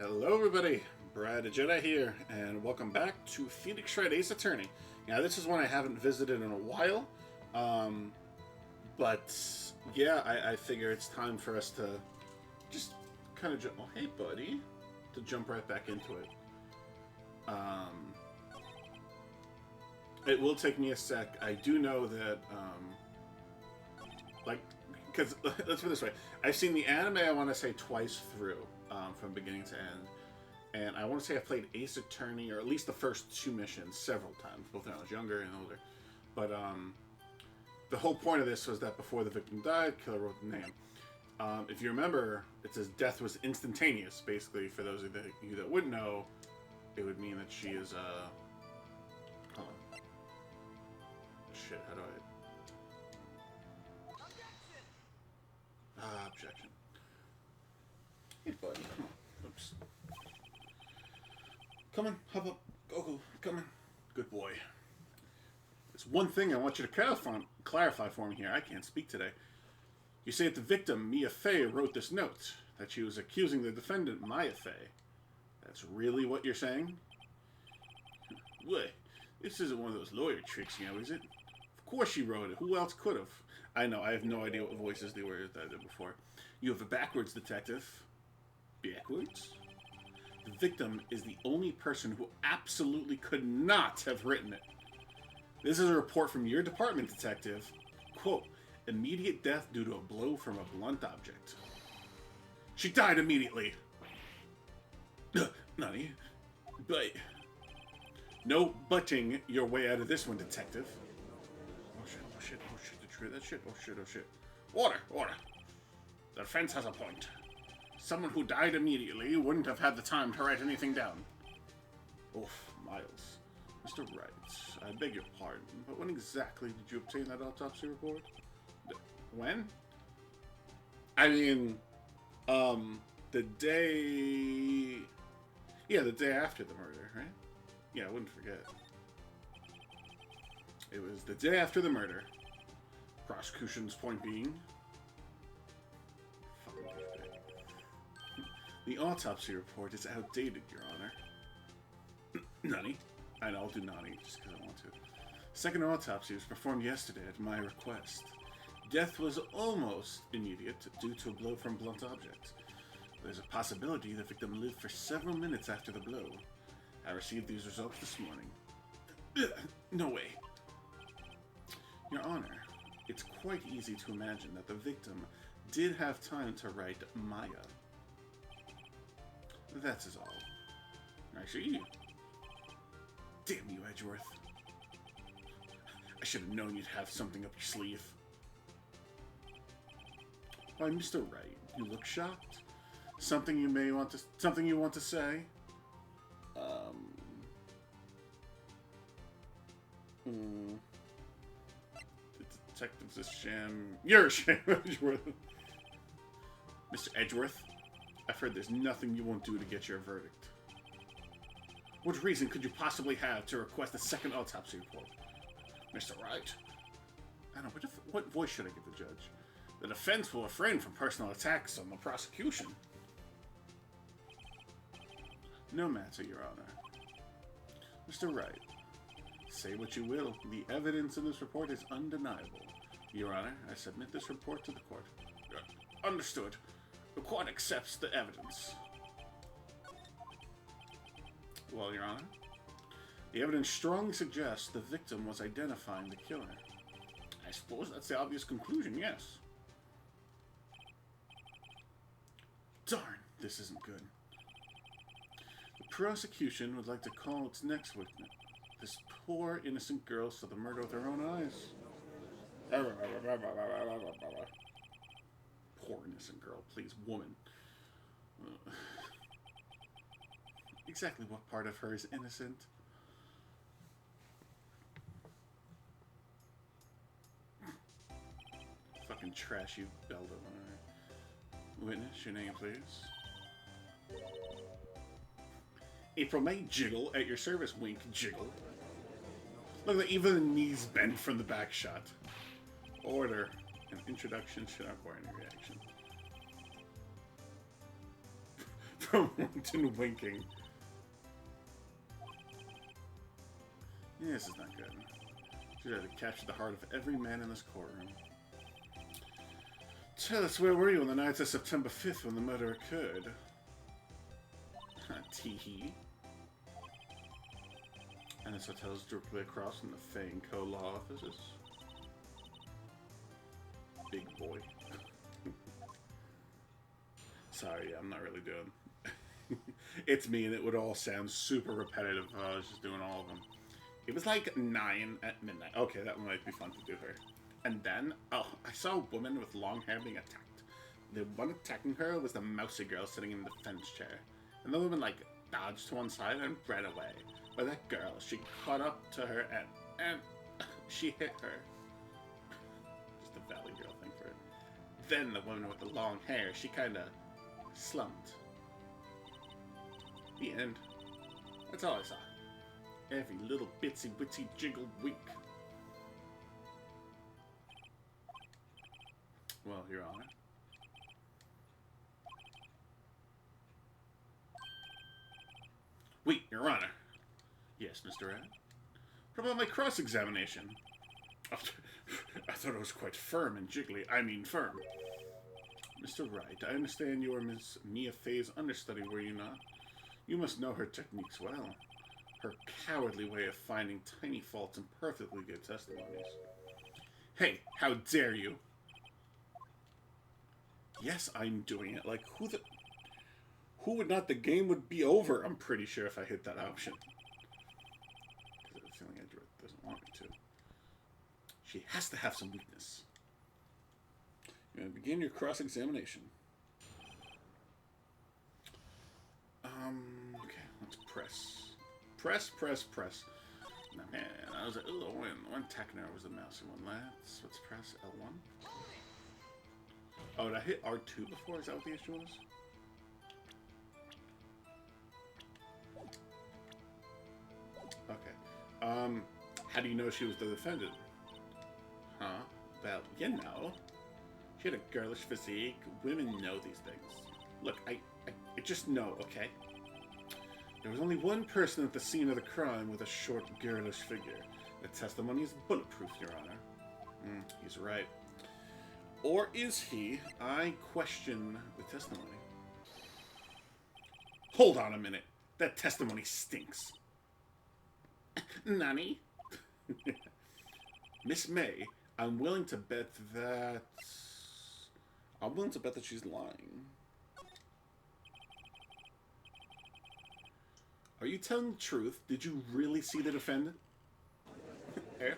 Hello everybody, BriDaJedi here, and welcome back to Phoenix Wright Ace Attorney. Now this is one I haven't visited in a while, but yeah, I figure it's time for us to just kind of oh hey buddy, to jump right back into it. It will take me a sec. I do know that, because let's put it this way, I've seen the anime I want to say twice through, from beginning to end. And I want to say I played Ace Attorney, or at least the first two missions, several times, both when I was younger and older. But the whole point of this was that before the victim died, killer wrote the name. If you remember, it says death was instantaneous. Basically, for those of you that wouldn't know, it would mean that she is hold on. Shit, how do I? Objection. Hey, buddy, come on. Oops. Come on, hop up. Go, come on. Good boy. There's one thing I want you to clarify for me here. I can't speak today. You say that the victim, Mia Fey, wrote this note, that she was accusing the defendant, Maya Fey. That's really what you're saying? What? This isn't one of those lawyer tricks, is it? Of course she wrote it. Who else could have? I know, I have no idea what voices they were that I did before. You have a backwards detective. Backwards? The victim is the only person who absolutely could not have written it. This is a report from your department, detective. Quote, immediate death due to a blow from a blunt object. She died immediately. Nani? But... No butting your way out of this one, detective. Oh shit, did you hear that shit? Oh shit. Order! The defense has a point. Someone who died immediately wouldn't have had the time to write anything down. Oof, Miles. Mr. Wright, I beg your pardon, but when exactly did you obtain that autopsy report? When? I mean, the day... Yeah, the day after the murder, right? Yeah, I wouldn't forget. It was the day after the murder. Prosecution's point being... The autopsy report is outdated, Your Honor. Nani? I know, I'll do Nani, just because I want to. Second autopsy was performed yesterday at my request. Death was almost immediate due to a blow from a blunt object. There's a possibility the victim lived for several minutes after the blow. I received these results this morning. No way. Your Honor, it's quite easy to imagine that the victim did have time to write Maya. That's is all. I see. Damn you, Edgeworth. I should have known you'd have something up your sleeve. Why, Mr. Wright, you look shocked. Something you want to say? The detective's a sham. You're a sham, Edgeworth. Mr. Edgeworth, I've heard there's nothing you won't do to get your verdict. What reason could you possibly have to request a second autopsy report? Mr. Wright? I don't know, what voice should I give the judge? The defense will refrain from personal attacks on the prosecution. No matter, Your Honor. Mr. Wright, say what you will. The evidence in this report is undeniable. Your Honor, I submit this report to the court. Understood. The court accepts the evidence. Well, Your Honor, the evidence strongly suggests the victim was identifying the killer. I suppose that's the obvious conclusion, yes. Darn, this isn't good. The prosecution would like to call its next witness. This poor, innocent girl saw the murder with her own eyes. Poor innocent girl, please, woman. Exactly what part of her is innocent? Fucking trash, you Belda. Witness, your name, please. April May, jiggle, at your service, wink, jiggle. Look at even the knees bent from the back shot. Order. An introduction should not require any reaction. From winking. Yeah, this is not good. Should have to capture the heart of every man in this courtroom. Tell us, where were you on the night of September 5th when the murder occurred? Teehee. And this hotel is directly across from the Fang Co. law offices. Big boy. Sorry, I'm not really doing. It's me, and it would all sound super repetitive if I was just doing all of them. It was like 9 at midnight. Okay, that might be fun to do her. And then, oh, I saw a woman with long hair being attacked. The one attacking her was the mousy girl sitting in the defense chair. And the woman, like, dodged to one side and ran away. But that girl, she caught up to her and she hit her. Just a Valley Girl thing for it. Then the woman with the long hair, she kinda slumped. The end. That's all I saw. Every little bitsy witsy jiggle wink. Well, Your Honor. Wait, Your Honor. Yes, Mr. Wright. What about my cross-examination? Oh, I thought it was quite firm and jiggly. I mean firm. Mr. Wright, I understand you were Miss Mia Fey's understudy, were you not? You must know her techniques well. Her cowardly way of finding tiny faults in perfectly good testimonies. Hey, how dare you? Yes, I'm doing it. Like, who would not? The game would be over, I'm pretty sure, if I hit that option. Because I have a feeling Edward doesn't want me to. She has to have some weakness. You're going to begin your cross-examination. Okay, let's press. Press. Now, man, I was like, ooh, one Techno was the mousy one. Let's press L1. Oh, did I hit R2 before? Is that what the issue was? Okay. How do you know she was the defendant? Huh? Well, you know. She had a girlish physique. Women know these things. Look, I just know, okay? There was only one person at the scene of the crime with a short, girlish figure. The testimony is bulletproof, Your Honor. He's right. Or is he? I question the testimony. Hold on a minute. That testimony stinks. Nani? Miss May, I'm willing to bet that she's lying. Are you telling the truth? Did you really see the defendant? Erp.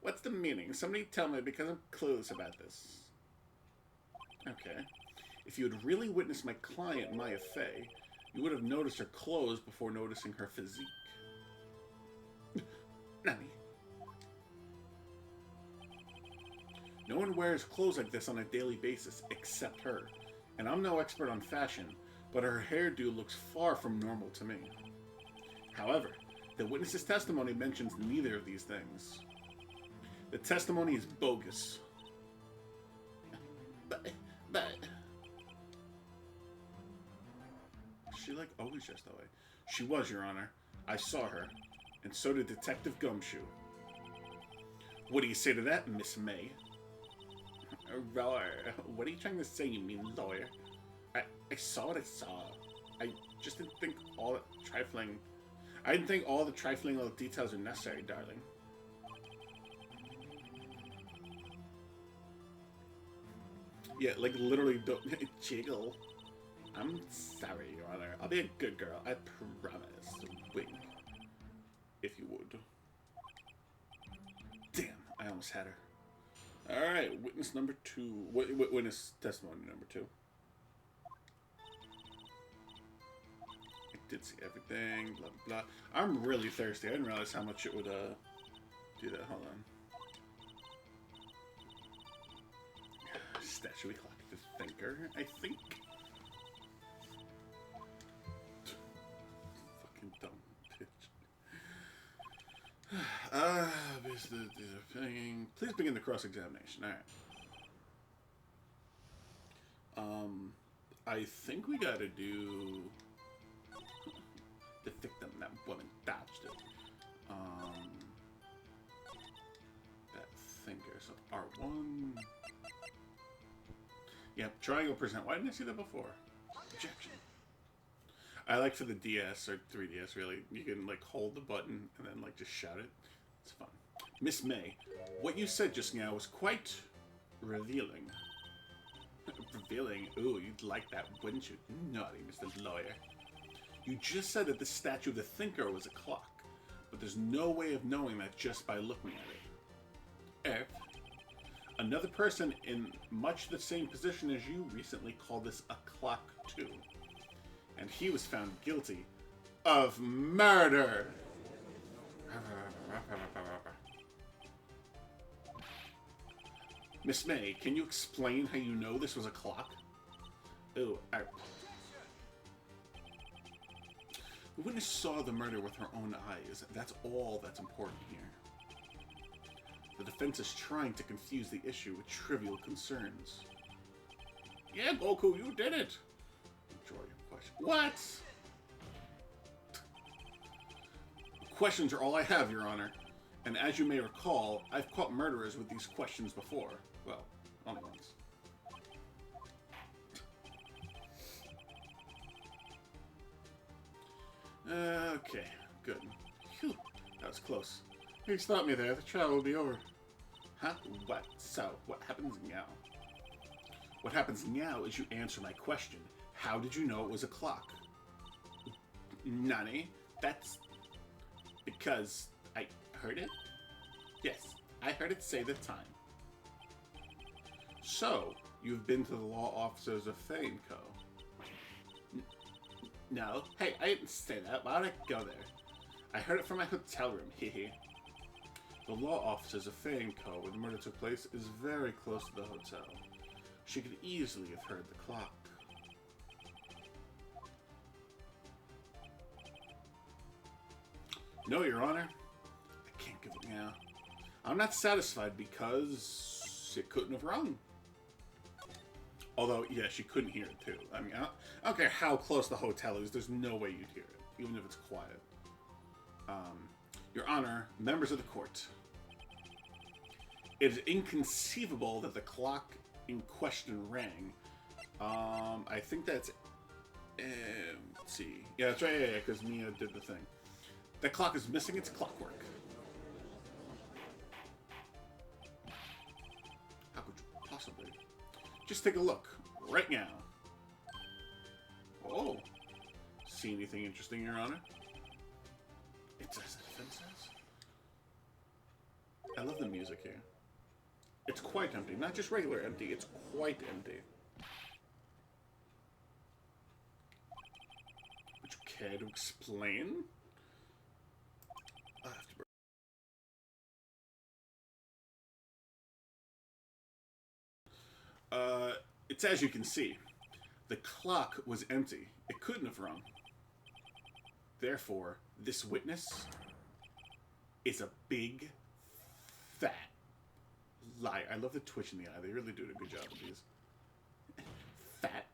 What's the meaning? Somebody tell me, because I'm clueless about this. Okay. If you had really witnessed my client, Maya Fey, you would have noticed her clothes before noticing her physique. Nani? No one wears clothes like this on a daily basis except her. And I'm no expert on fashion, but her hairdo looks far from normal to me. However, the witness's testimony mentions neither of these things. The testimony is bogus. But... She, like, always dressed that way. She was, Your Honor. I saw her. And so did Detective Gumshoe. What do you say to that, Miss May? What are you trying to say, you mean lawyer? I saw what I saw. I just didn't think all the trifling... I didn't think all the trifling little details are necessary, darling. Yeah, like, literally, don't jiggle. I'm sorry, Your Honor. I'll be a good girl. I promise. Wink. If you would. Damn, I almost had her. Alright, witness number 2. Witness testimony number 2. I did see everything, blah, blah, blah. I'm really thirsty. I didn't realize how much it would, do that. Hold on. Should we collect the thinker, I think? Fucking dumb bitch. Please begin the cross-examination. All right. I think we gotta do the victim. That woman dodged it. That thinker. So R1. Yep. Triangle present. Why didn't I see that before? Objection. I like for the DS or 3DS really. You can like hold the button and then like just shout it. It's fun. Miss May, what you said just now was quite revealing. Revealing? Ooh, you'd like that, wouldn't you? Naughty, Mr. Lawyer. You just said that the statue of the thinker was a clock, but there's no way of knowing that just by looking at it. Another person in much the same position as you recently called this a clock too. And he was found guilty of murder. Miss May, can you explain how you know this was a clock? Ooh, The witness saw the murder with her own eyes. That's all that's important here. The defense is trying to confuse the issue with trivial concerns. Yeah, Goku, you did it! Enjoy your question. What? Questions are all I have, Your Honor. And as you may recall, I've caught murderers with these questions before. Well, only once. Okay, good. Phew, that was close. You stopped me there. The trial will be over. Huh? What? So, what happens now? What happens now is you answer my question. How did you know it was a clock? Nani? That's because I heard it? Yes, I heard it say the time. So, you've been to the law officers of Fame Co. No. Hey, I didn't say that. Why would I go there? I heard it from my hotel room. Hehe. The law officers of Fame Co., where the murder took place, is very close to the hotel. She could easily have heard the clock. No, Your Honor. I can't give it now. I'm not satisfied because it couldn't have rung. Although, yeah, she couldn't hear it, too. I mean, I don't care how close the hotel is, there's no way you'd hear it, even if it's quiet. Your Honor, members of the court, it is inconceivable that the clock in question rang. I think that's... let's see. Yeah, that's right, yeah, because Mia did the thing. That clock is missing its clockwork. How could you possibly? Just take a look, right now. Oh. See anything interesting, Your Honor? It says the defense says. I love the music here. It's quite empty. Not just regular empty, it's quite empty. Would you care to explain? I have to... It's as you can see. The clock was empty. It couldn't have rung. Therefore, this witness is a big, fat liar. I love the twitch in the eye. They really do a good job with these. Fat.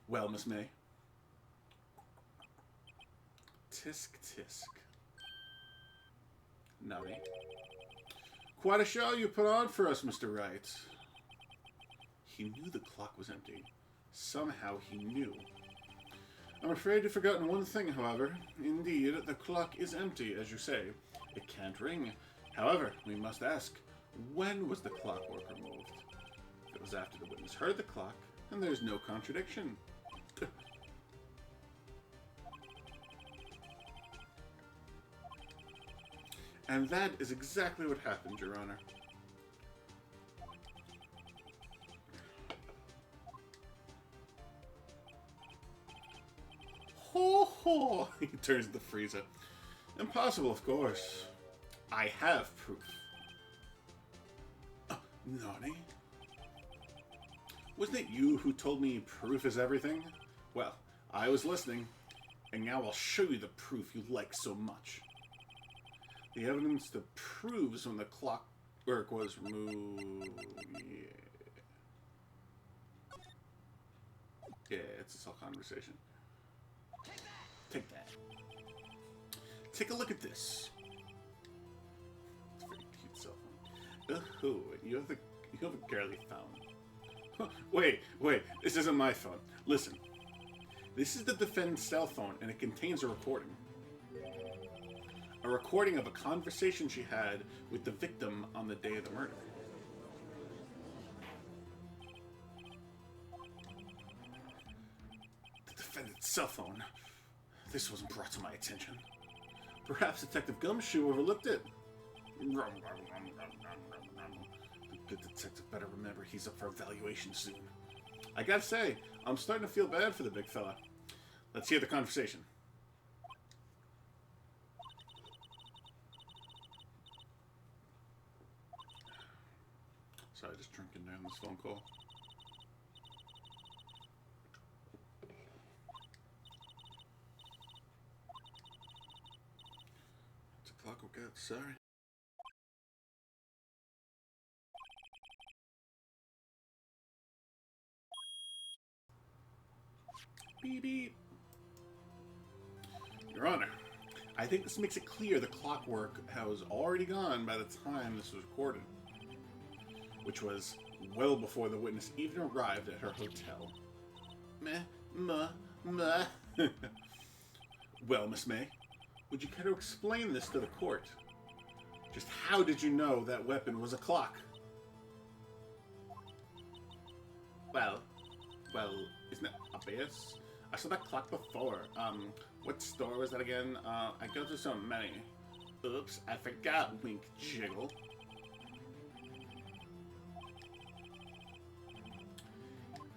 Well, Miss May. Tisk, tisk. Nubby. Quite a show you put on for us, Mr. Wright. He knew the clock was empty. Somehow he knew. I'm afraid you've forgotten one thing, however. Indeed, the clock is empty, as you say. It can't ring. However, we must ask, when was the clockwork removed? It was after the witness heard the clock, and there's no contradiction. And that is exactly what happened, Your Honor. Ho ho! He turns to the freezer. Impossible, of course. I have proof. Naughty? Wasn't it you who told me proof is everything? Well, I was listening, and now I'll show you the proof you like so much. The evidence that proves when the clockwork was removed. Yeah, it's a cell conversation. Take that. Take a look at this. It's a very cute cell phone. Oh, you have a girly phone. Wait, this isn't my phone. Listen. This is the defendant's cell phone, and it contains a recording. A recording of a conversation she had with the victim on the day of the murder. The defendant's cell phone. This wasn't brought to my attention. Perhaps Detective Gumshoe overlooked it. The detective better remember he's up for evaluation soon. I gotta say, I'm starting to feel bad for the big fella. Let's hear the conversation. Sorry, just drinking during this phone call. It's a clock will get, sorry. Beep beep. Your Honor, I think this makes it clear the clockwork was already gone by the time this was recorded, which was well before the witness even arrived at her hotel. Well, Miss May, would you care to explain this to the court? Just how did you know that weapon was a clock? Well, isn't it obvious? I saw that clock before. What store was that again? I go to so many. Oops, I forgot, wink, jiggle.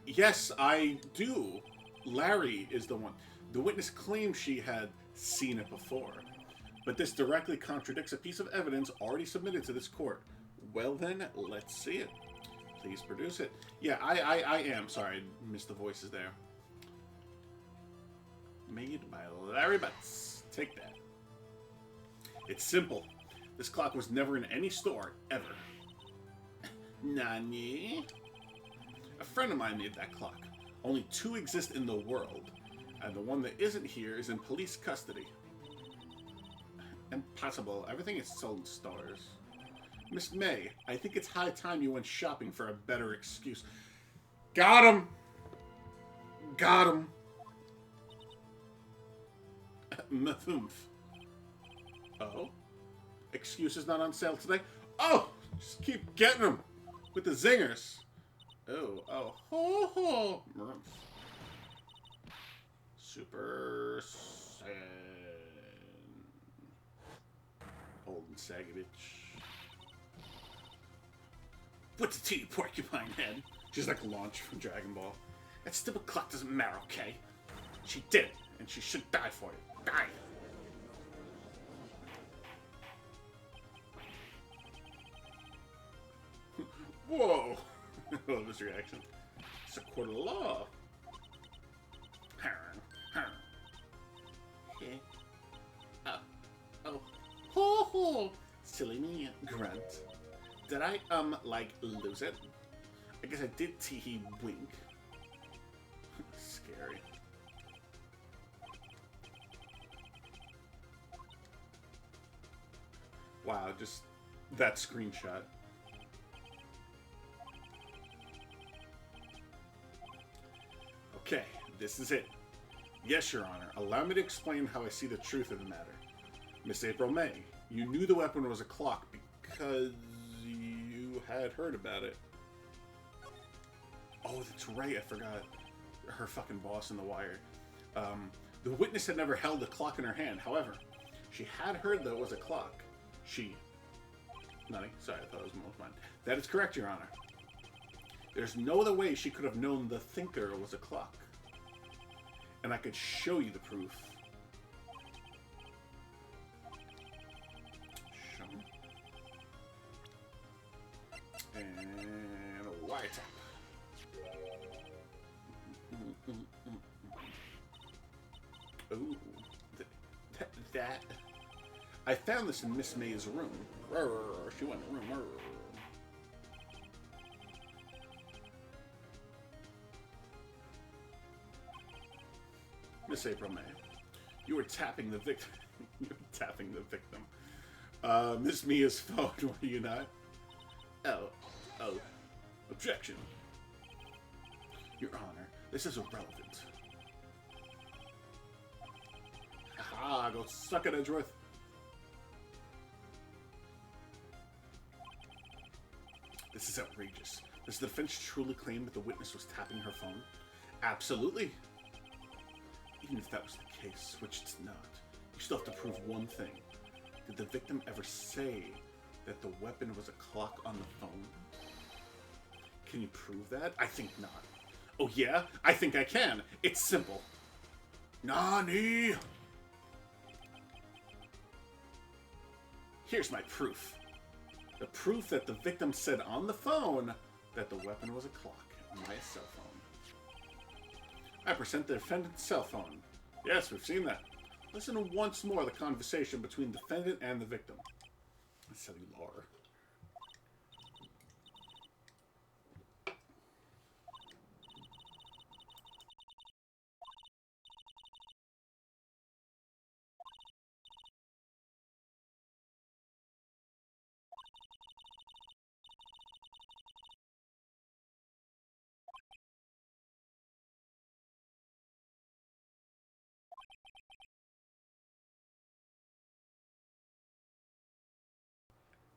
Yes, I do. Larry is the one. The witness claims she had seen it before, but this directly contradicts a piece of evidence already submitted to this court. Well then, let's see it. Please produce it. Yeah, I am. Sorry, I missed the voices there. Made by Larry Butts. Take that. It's simple. This clock was never in any store, ever. Nani? A friend of mine made that clock. Only 2 exist in the world, and the one that isn't here is in police custody. Impossible. Everything is sold in stores. Miss May, I think it's high time you went shopping for a better excuse. Got him! Got him! Mathoomph. Oh? Excuses not on sale today? Oh! Just keep getting them! With the zingers! Oh, ho ho! Super Saiyan. Old and Sagovich. What's a tea, porcupine head? She's like Launch from Dragon Ball. That stupid clock doesn't matter, okay? She did it, and she should die for it. Die! Whoa! I love this reaction. It's a court of law. Oh. Ho ho! Silly me, grunt. Did I, like, lose it? I guess I did tee-hee wink. Scary. Wow, just that screenshot. Okay, this is it. Yes, Your Honor. Allow me to explain how I see the truth of the matter. Miss April May, you knew the weapon was a clock because you had heard about it. Oh, that's right. I forgot. Her fucking boss in The Wire. The witness had never held a clock in her hand. However, she had heard that it was a clock. Nani? Sorry, I thought it was mine. That is correct, Your Honor. There's no other way she could have known the thinker was a clock. And I could show you the proof. Show me. And a wiretap. Ooh. That. I found this in Miss May's room. She went in the room. Miss April May, you were tapping the victim. You were tapping the victim. Miss Mia's phone, were you not? Oh. Objection. Your Honor, this is irrelevant. Haha, go suck it, Edgeworth. This is outrageous. Does the defense truly claim that the witness was tapping her phone? Absolutely. Even if that was the case, which it's not, you still have to prove one thing. Did the victim ever say that the weapon was a clock on the phone? Can you prove that? I think not. Oh yeah? I think I can. It's simple. Nani? Here's my proof. The proof that the victim said on the phone that the weapon was a clock, my cell phone. I present the defendant's cell phone. Yes, we've seen that. Listen to once more the conversation between the defendant and the victim. Cellular.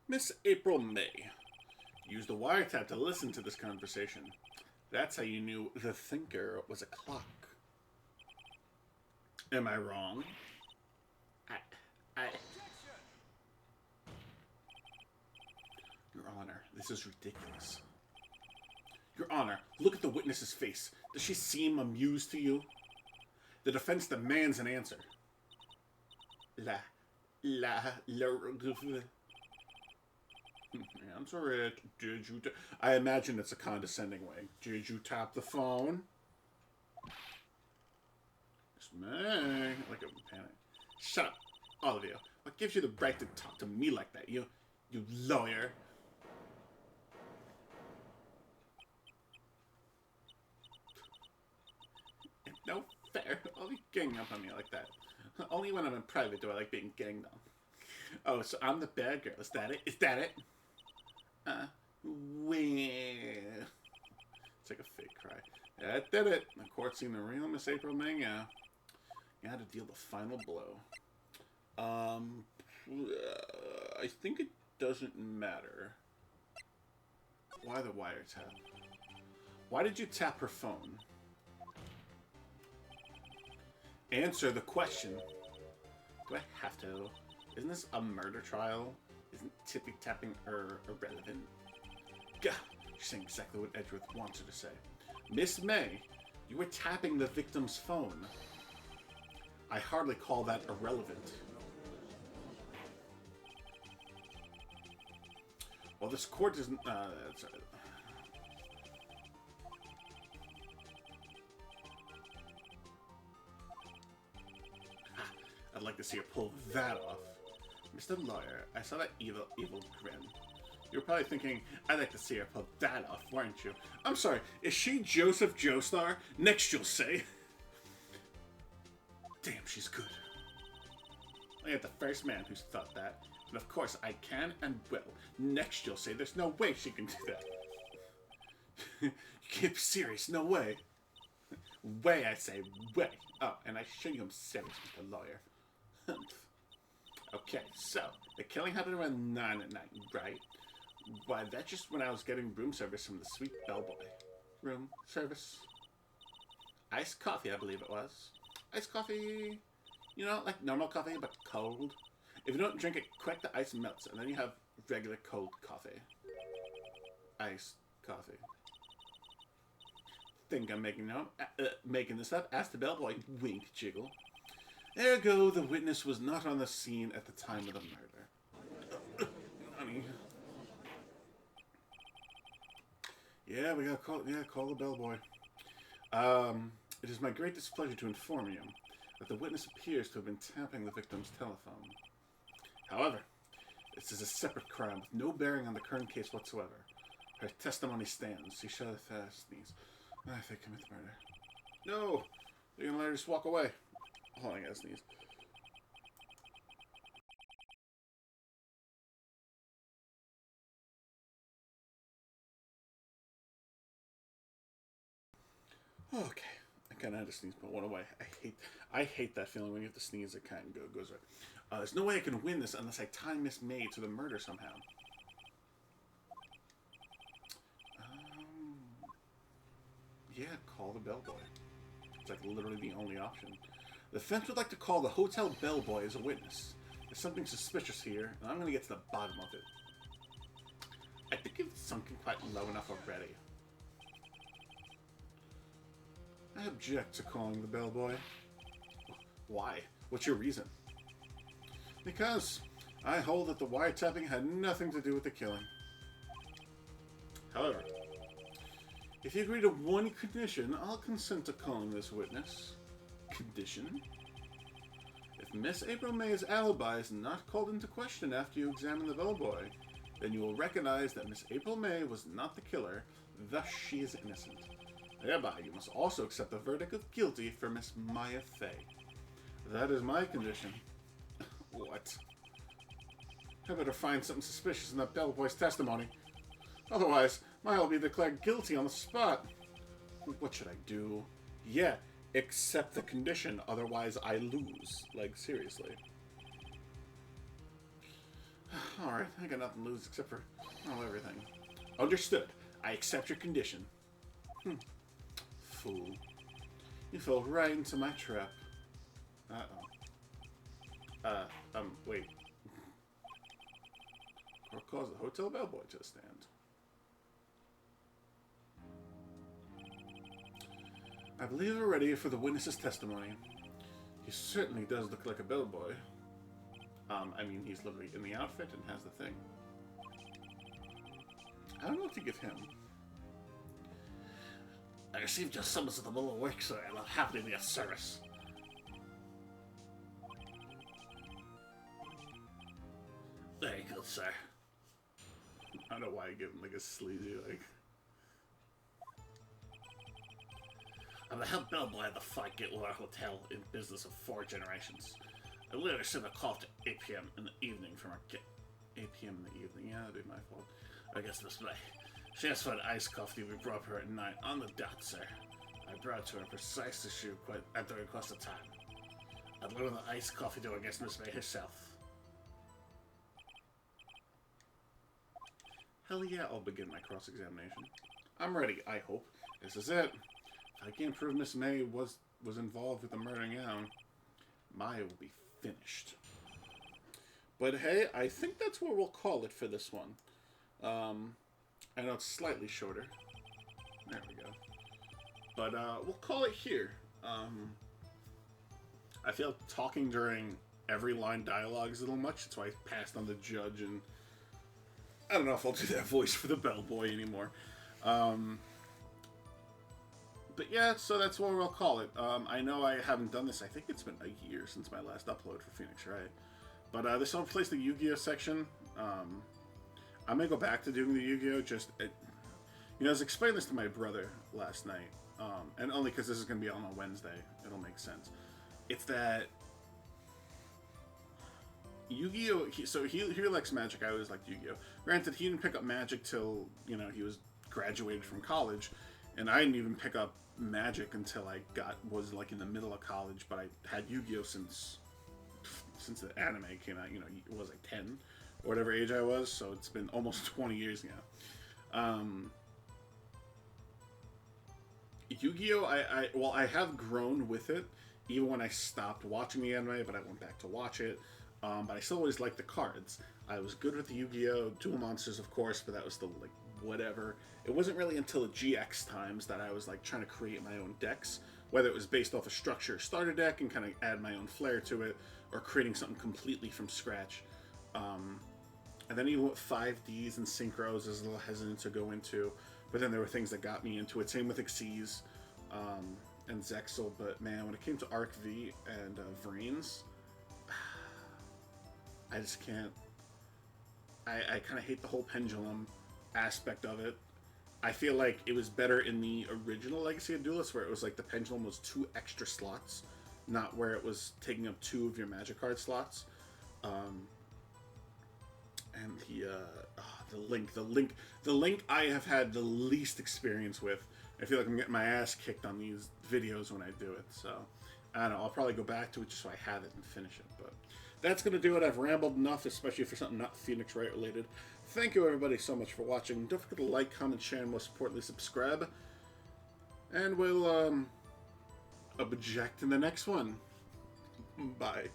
Miss April May used a wiretap to listen to this conversation. That's how you knew the thinker was a clock. Am I wrong? Your Honor, this is ridiculous. Your Honor, look at the witness's face. Does she seem amused to you? The defense demands an answer. Answer it. Did you? I imagine it's a condescending way. Did you tap the phone? Miss May, like a panic. Shut up, all of you. What gives you the right to talk to me like that? You lawyer. No fair. Only gang up on me like that. Only when I'm in private do I like being ganged on. Oh, so I'm the bad girl. Is that it? Is that it? Well. It's like a fake cry. That did it. The court seen the real Miss April May. You had to deal the final blow. I think it doesn't matter. Why the wiretap? Why did you tap her phone? Answer the question. Do I have to? Isn't this a murder trial? Isn't tippy-tapping her irrelevant? Gah! She's saying exactly what Edgeworth wants her to say. Miss May, you were tapping the victim's phone. I hardly call that irrelevant. Well, this court doesn't... I'd like to see her pull that off. Mr. Lawyer, I saw that evil grin. You're probably thinking, I'd like to see her pull that off, weren't you? I'm sorry, is she Joseph Joestar? Next you'll say. Damn, she's good. I am the first man who's thought that. And of course, I can and will. Next you'll say, there's no way she can do that. You can't be serious, no way. Way, I say, way. Oh, and I show you I'm serious, Mr. Lawyer. Okay, so, the killing happened around 9 at night, right? Why, that's just when I was getting room service from the sweet bellboy. Room service? Iced coffee, I believe it was. Iced coffee, you know, like normal coffee, but cold. If you don't drink it quick, the ice melts, and then you have regular cold coffee. Iced coffee. Think I'm making this up? Ask the bellboy. Wink, jiggle. Ergo, the witness was not on the scene at the time of the murder. Honey. Yeah, we gotta call the bellboy. It is my great displeasure to inform you that the witness appears to have been tapping the victim's telephone. However, this is a separate crime with no bearing on the current case whatsoever. Her testimony stands. She shall sneeze. If they commit the murder. No! They're gonna let her just walk away. Hold on, I gotta sneeze. Okay. I kinda had to sneeze, but went away. I hate that feeling when you have to sneeze. It kind of goes away. There's no way I can win this unless I tie Miss May to the murder somehow. Yeah, call the bellboy. It's like literally the only option. The defense would like to call the hotel bellboy as a witness. There's something suspicious here, and I'm going to get to the bottom of it. I think it's sunken quite low enough already. I object to calling the bellboy. Why? What's your reason? Because I hold that the wiretapping had nothing to do with the killing. However, if you agree to one condition, I'll consent to calling this witness. Condition? If Miss April May's alibi is not called into question after you examine the bellboy, then you will recognize that Miss April May was not the killer, thus she is innocent. Thereby, you must also accept the verdict of guilty for Miss Maya Fey. That is my condition. What? I better find something suspicious in that bellboy's testimony. Otherwise, Maya will be declared guilty on the spot. What should I do? Yeah, accept the condition, otherwise I lose. Like, seriously. Alright, I got nothing to lose except for, well, everything. Understood. I accept your condition. Fool. You fell right into my trap. Wait. Or cause the hotel bellboy to stand. I believe we're ready for the witness's testimony. He certainly does look like a bellboy. I mean, he's literally in the outfit and has the thing. I don't know what to give him. I received your summons at the middle of work, sir, and I'll happily be of service. Very good, sir. I don't know why I give him like a sleazy, like... I'm the head bellboy at the Fight Gateway Hotel in business of 4 generations. I literally received a call to 8 p.m. in the evening from our 8 p.m. in the evening, yeah, that'd be my fault. I guess Miss May. She asked for an iced coffee we brought her at 9 on the dot, sir. I brought to her precisely she requested at the request of time. I delivered the iced coffee to her guest Miss May herself. Hell yeah, I'll begin my cross-examination. I'm ready, I hope. This is it. If I can't prove Miss May was involved with the murdering Alan, Maya will be finished. But hey, I think that's what we'll call it for this one. I know it's slightly shorter. There we go. But we'll call it here. I feel talking during every line dialogue is a little much. That's why I passed on the judge, and I don't know if I'll do that voice for the bellboy anymore. But yeah, so that's what we'll call it. I know I haven't done this. I think it's been a year since my last upload for Phoenix Wright. But this will replace the Yu-Gi-Oh section. I may go back to doing the Yu-Gi-Oh! I was explaining this to my brother last night. And only because this is going to be on a Wednesday. It'll make sense. It's that Yu-Gi-Oh! He likes Magic. I always liked Yu-Gi-Oh! Granted, he didn't pick up Magic till, he was graduated from college. And I didn't even pick up Magic until I was like in the middle of college. But I had Yu-Gi-Oh! since the anime came out. It was like 10 or whatever age I was. So it's been almost 20 years now. Yu-Gi-Oh! I have grown with it, even when I stopped watching the anime, but I went back to watch it. But I still always liked the cards. I was good with the Yu-Gi-Oh! Duel Monsters, of course, but that was still, like, whatever. It wasn't really until the GX times that I was, like, trying to create my own decks, whether it was based off a structure starter deck and kind of add my own flair to it, or creating something completely from scratch. And then even with 5Ds and Synchros, I was a little hesitant to go into, but then there were things that got me into it. Same with Xyz and Zexal, but man, when it came to Arc V and Vrains, I just can't. I kind of hate the whole pendulum aspect of it. I feel like it was better in the original Legacy of Duelists, where it was like the pendulum was 2 extra slots, not where it was taking up 2 of your magic card slots. And the link I have had the least experience with. I feel like I'm getting my ass kicked on these videos when I do it. So I don't know. I'll probably go back to it just so I have it and finish it. But that's going to do it. I've rambled enough, especially for something not Phoenix Wright related. Thank you, everybody, so much for watching. Don't forget to like, comment, share, and most importantly, subscribe. And we'll object in the next one. Bye.